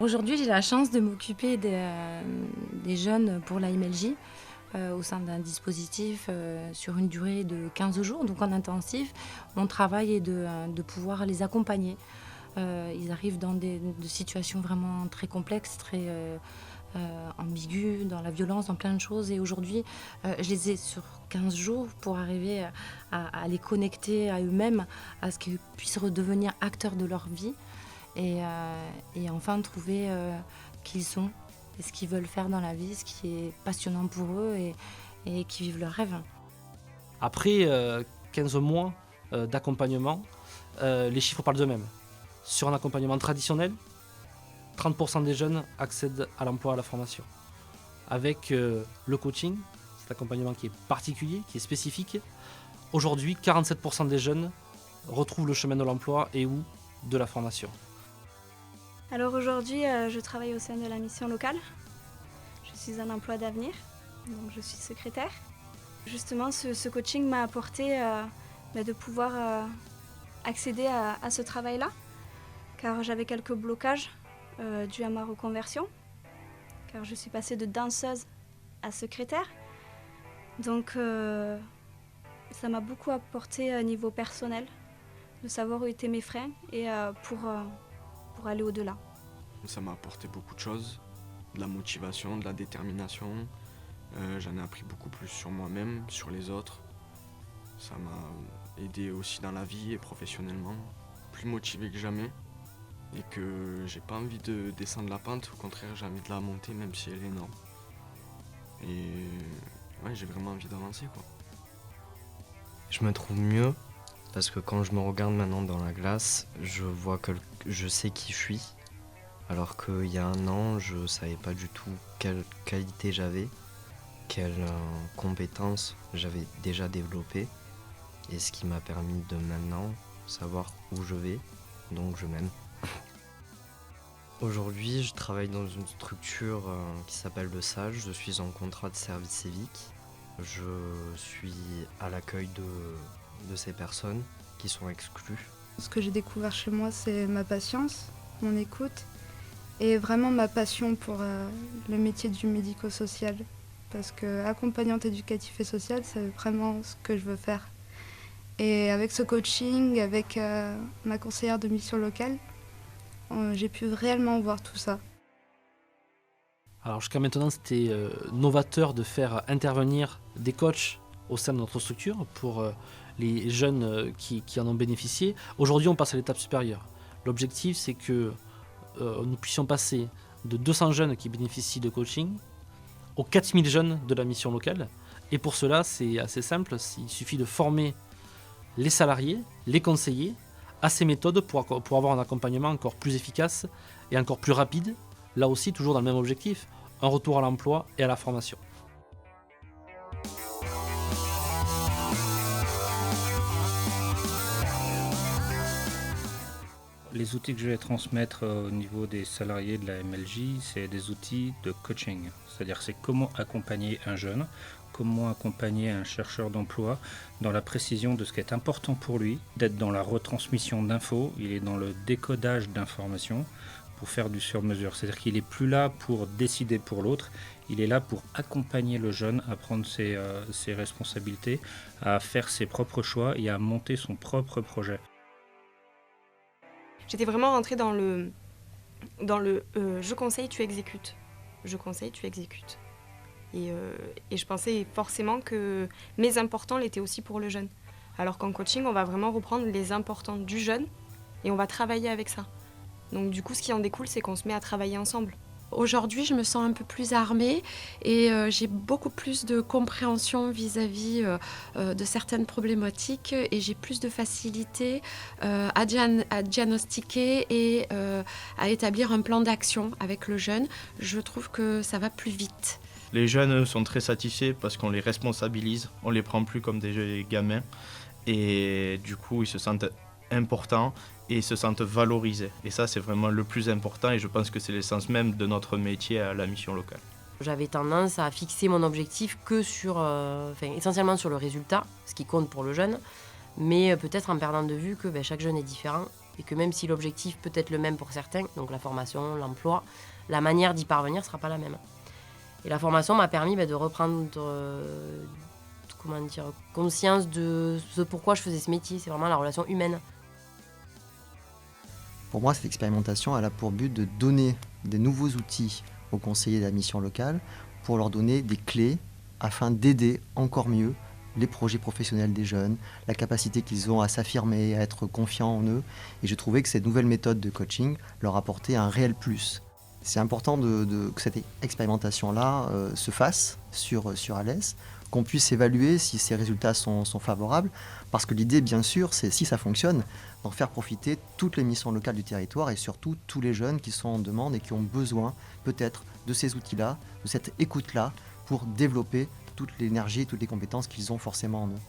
Aujourd'hui, j'ai la chance de m'occuper des jeunes pour la MLJ au sein d'un dispositif sur une durée de 15 jours, donc en intensif. Mon travail est de pouvoir les accompagner. Ils arrivent dans des situations vraiment très complexes, très ambiguës, dans la violence, dans plein de choses. Et aujourd'hui, je les ai sur 15 jours pour arriver à les connecter à eux-mêmes, à ce qu'ils puissent redevenir acteurs de leur vie. Et enfin trouver qui ils sont et ce qu'ils veulent faire dans la vie, ce qui est passionnant pour eux et qui vivent leurs rêves. Après 15 mois d'accompagnement, les chiffres parlent d'eux-mêmes. Sur un accompagnement traditionnel, 30% des jeunes accèdent à l'emploi, à la formation. Avec le coaching, cet accompagnement qui est particulier, qui est spécifique, aujourd'hui 47% des jeunes retrouvent le chemin de l'emploi et ou de la formation. Alors aujourd'hui, je travaille au sein de la mission locale. Je suis un emploi d'avenir, donc je suis secrétaire. Justement, ce coaching m'a apporté de pouvoir accéder à ce travail-là, car j'avais quelques blocages dus à ma reconversion, car je suis passée de danseuse à secrétaire. Donc ça m'a beaucoup apporté à niveau personnel, de savoir où étaient mes freins et pour aller au-delà. Ça m'a apporté beaucoup de choses, de la motivation, de la détermination. J'en ai appris beaucoup plus sur moi-même, sur les autres. Ça m'a aidé aussi dans la vie et professionnellement. Plus motivé que jamais et que j'ai pas envie de descendre la pente, au contraire j'ai envie de la monter même si elle est énorme. Et ouais, j'ai vraiment envie d'avancer quoi. Je me trouve mieux parce que quand je me regarde maintenant dans la glace, je vois que je sais qui je suis. Alors qu'il y a un an, je ne savais pas du tout quelle qualité j'avais, quelles compétences j'avais déjà développées. Et ce qui m'a permis de maintenant savoir où je vais, donc je m'aime. Aujourd'hui, je travaille dans une structure qui s'appelle le SAGE. Je suis en contrat de service civique. Je suis à l'accueil de ces personnes qui sont exclues. Ce que j'ai découvert chez moi, c'est ma patience, mon écoute et vraiment ma passion pour le métier du médico-social. Parce que accompagnante éducative et sociale, c'est vraiment ce que je veux faire. Et avec ce coaching, avec ma conseillère de mission locale, j'ai pu réellement voir tout ça. Alors jusqu'à maintenant, c'était novateur de faire intervenir des coachs au sein de notre structure pour les jeunes qui en ont bénéficié. Aujourd'hui, on passe à l'étape supérieure. L'objectif, c'est que nous puissions passer de 200 jeunes qui bénéficient de coaching aux 4000 jeunes de la mission locale. Et pour cela, c'est assez simple. Il suffit de former les salariés, les conseillers, à ces méthodes pour avoir un accompagnement encore plus efficace et encore plus rapide. Là aussi, toujours dans le même objectif, un retour à l'emploi et à la formation. Les outils que je vais transmettre au niveau des salariés de la MLJ, c'est des outils de coaching. C'est-à-dire c'est comment accompagner un jeune, comment accompagner un chercheur d'emploi dans la précision de ce qui est important pour lui, d'être dans la retransmission d'infos, il est dans le décodage d'informations pour faire du sur-mesure. C'est-à-dire qu'il n'est plus là pour décider pour l'autre, il est là pour accompagner le jeune à prendre ses responsabilités, à faire ses propres choix et à monter son propre projet. J'étais vraiment rentrée dans le je conseille, tu exécutes. Je conseille, tu exécutes. Et je pensais forcément que mes importants l'étaient aussi pour le jeune. Alors qu'en coaching, on va vraiment reprendre les importants du jeune et on va travailler avec ça. Donc du coup, ce qui en découle, c'est qu'on se met à travailler ensemble. Aujourd'hui, je me sens un peu plus armée et j'ai beaucoup plus de compréhension vis-à-vis de certaines problématiques et j'ai plus de facilité à diagnostiquer et à établir un plan d'action avec le jeune. Je trouve que ça va plus vite. Les jeunes sont très satisfaits parce qu'on les responsabilise, on les prend plus comme des gamins et du coup ils se sentent importants et se sentent valorisés. Et ça c'est vraiment le plus important et je pense que c'est l'essence même de notre métier à la mission locale. J'avais tendance à fixer mon objectif que essentiellement sur le résultat, ce qui compte pour le jeune, mais peut-être en perdant de vue que chaque jeune est différent Et que même si l'objectif peut être le même pour certains, donc la formation, l'emploi, la manière d'y parvenir ne sera pas la même. Et la formation m'a permis de reprendre conscience de ce pourquoi je faisais ce métier. C'est vraiment la relation humaine. Pour moi, cette expérimentation, elle a pour but de donner des nouveaux outils aux conseillers de la mission locale pour leur donner des clés afin d'aider encore mieux les projets professionnels des jeunes, la capacité qu'ils ont à s'affirmer, à être confiants en eux. Et j'ai trouvé que cette nouvelle méthode de coaching leur apportait un réel plus. C'est important que cette expérimentation-là se fasse sur Alès, qu'on puisse évaluer si ces résultats sont favorables, parce que l'idée, bien sûr, c'est, si ça fonctionne, d'en faire profiter toutes les missions locales du territoire et surtout tous les jeunes qui sont en demande et qui ont besoin peut-être de ces outils-là, de cette écoute-là, pour développer toute l'énergie et toutes les compétences qu'ils ont forcément en eux.